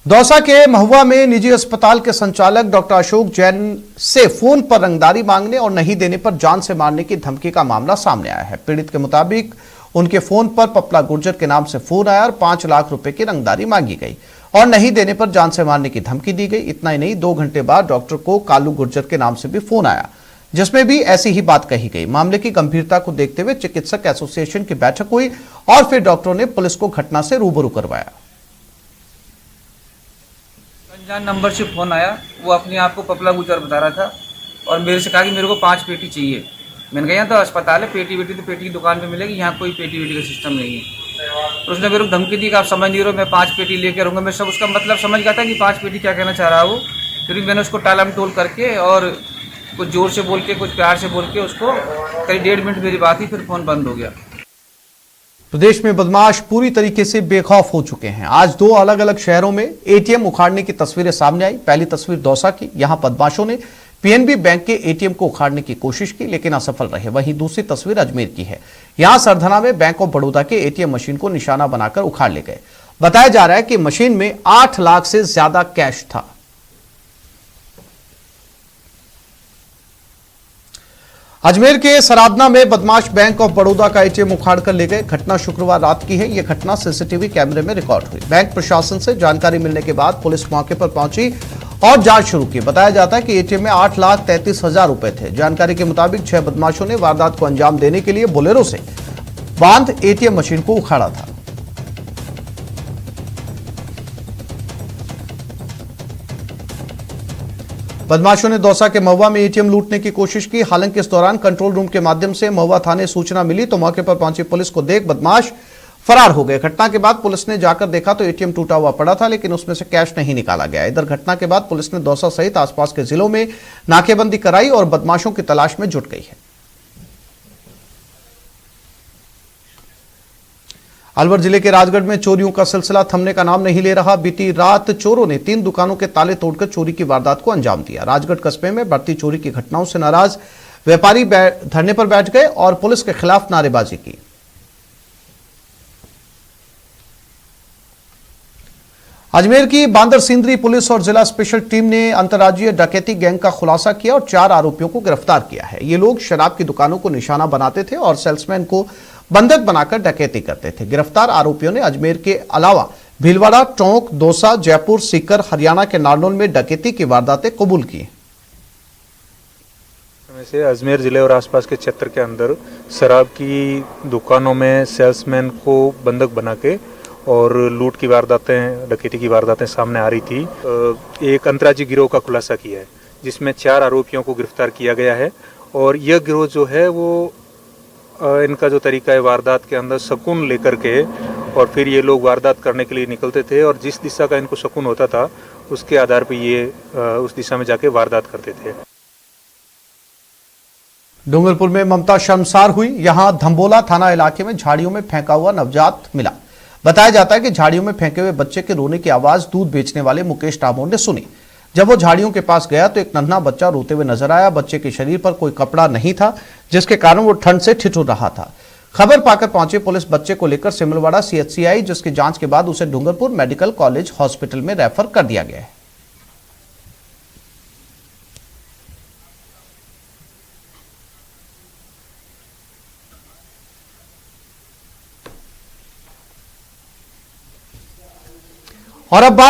दौसा के महुआ में निजी अस्पताल के संचालक डॉक्टर अशोक जैन से फोन पर रंगदारी मांगने और नहीं देने पर जान से मारने की धमकी का मामला सामने आया है। पीड़ित के मुताबिक उनके फोन पर पपला गुर्जर के नाम से फोन आया और 5 लाख रुपए की रंगदारी मांगी गई और नहीं देने पर जान से मारने की धमकी दी गई। इतना ही नहीं, 2 घंटे बाद डॉक्टर को कालू गुर्जर के नाम से भी फोन आया जिसमें भी ऐसी ही बात कही गई। मामले की गंभीरता को देखते हुए चिकित्सक एसोसिएशन की बैठक हुई और फिर डॉक्टरों ने पुलिस को घटना से रूबरू करवाया। अनजान नंबर से फ़ोन आया, वो अपने आप को पपला गुर्जर बता रहा था और मेरे से कहा कि मेरे को 5 पेटी चाहिए। मैंने कहा यहाँ तो अस्पताल है, पेटी वेटी तो पेटी की दुकान पे मिलेगी, यहाँ कोई पेटी वेटी का सिस्टम नहीं है। तो उसने मेरे को धमकी दी कि आप समझ नहीं रहे हो, मैं 5 पेटी लेकर रहूँगा। मैं सब उसका मतलब समझ गया था कि 5 पेटी क्या कहना चाह रहा है वो। फिर मैंने उसको टालम टोल करके और कुछ जोर से बोल के, कुछ प्यार से बोल के उसको करीब 1.5 मिनट मेरी बात ही, फिर फ़ोन बंद हो गया। प्रदेश में बदमाश पूरी तरीके से बेखौफ हो चुके हैं। आज 2 अलग अलग शहरों में एटीएम उखाड़ने की तस्वीरें सामने आई। पहली तस्वीर दौसा की, यहां बदमाशों ने पीएनबी बैंक के एटीएम को उखाड़ने की कोशिश की लेकिन असफल रहे। वहीं दूसरी तस्वीर अजमेर की है। यहां सरधना में बैंक ऑफ बड़ौदा के एटीएम मशीन को निशाना बनाकर उखाड़ ले गए। बताया जा रहा है कि मशीन में 8 लाख से ज्यादा कैश था। अजमेर के सरादना में बदमाश बैंक ऑफ बड़ौदा का एटीएम उखाड़ कर ले गए। घटना शुक्रवार रात की है। यह घटना सीसीटीवी कैमरे में रिकॉर्ड हुई। बैंक प्रशासन से जानकारी मिलने के बाद पुलिस मौके पर पहुंची और जांच शुरू की। बताया जाता है कि एटीएम में 8,33,000 रुपए थे। जानकारी के मुताबिक 6 बदमाशों ने वारदात को अंजाम देने के लिए बोलेरो से बांध एटीएम मशीन को उखाड़ा था। बदमाशों ने दौसा के महुआ में एटीएम लूटने की कोशिश की। हालांकि इस दौरान कंट्रोल रूम के माध्यम से महुआ थाने सूचना मिली तो मौके पर पहुंची पुलिस को देख बदमाश फरार हो गए। घटना के बाद पुलिस ने जाकर देखा तो एटीएम टूटा हुआ पड़ा था लेकिन उसमें से कैश नहीं निकाला गया। इधर घटना के बाद पुलिस ने दौसा सहित आसपास के जिलों में नाकेबंदी कराई और बदमाशों की तलाश में जुट गई है। अलवर जिले के राजगढ़ में चोरियों का सिलसिला थमने का नाम नहीं ले रहा। बीती रात चोरों ने 3 दुकानों के ताले तोड़कर चोरी की वारदात को अंजाम दिया। राजगढ़ कस्बे में बढ़ती चोरी की घटनाओं से नाराज व्यापारी धरने पर बैठ गए और पुलिस के खिलाफ नारेबाजी की। अजमेर की बांदर सिंदरी पुलिस और जिला स्पेशल टीम ने अंतर्राज्यीय डकैती गैंग का खुलासा किया और 4 आरोपियों को गिरफ्तार किया है। ये लोग शराब की दुकानों को निशाना बनाते थे और सेल्समैन को बंधक बनाकर डकैती करते थे। गिरफ्तार आरोपियों ने अजमेर के अलावा भीलवाड़ा, टोंक, दौसा, जयपुर, सीकर, हरियाणा के नारनौल में डकैती की वारदातें कबूल की। से अजमेर जिले और आसपास के क्षेत्र के अंदर शराब की दुकानों में सेल्समैन को बंधक बना के और लूट की वारदातें, डकैती की वारदातें सामने आ रही थी। एक अंतर्राज्यीय गिरोह का खुलासा किया है जिसमें 4 आरोपियों को गिरफ्तार किया गया है और यह गिरोह जो है वो इनका जो तरीका है वारदात के अंदर शकुन लेकर के और फिर ये लोग वारदात करने के लिए निकलते थे और जिस दिशा का इनको शकुन होता था उसके आधार पर ये उस दिशा में जाके वारदात करते थे। डूंगरपुर में ममता शर्मसार हुई। यहां धंबोला थाना इलाके में झाड़ियों में फेंका हुआ नवजात मिला। बताया जाता है कि झाड़ियों में फेंके हुए बच्चे के रोने की आवाज दूध बेचने वाले मुकेश डामोर ने सुनी। जब वो झाड़ियों के पास गया तो एक नन्हा बच्चा रोते हुए नजर आया। बच्चे के शरीर पर कोई कपड़ा नहीं था जिसके कारण वो ठंड से ठिठुर रहा था। खबर पाकर पहुंची पुलिस बच्चे को लेकर सिमलवाड़ा सीएचसी आई जिसकी जांच के बाद उसे डूंगरपुर मेडिकल कॉलेज हॉस्पिटल में रेफर कर दिया गया है। और अब बात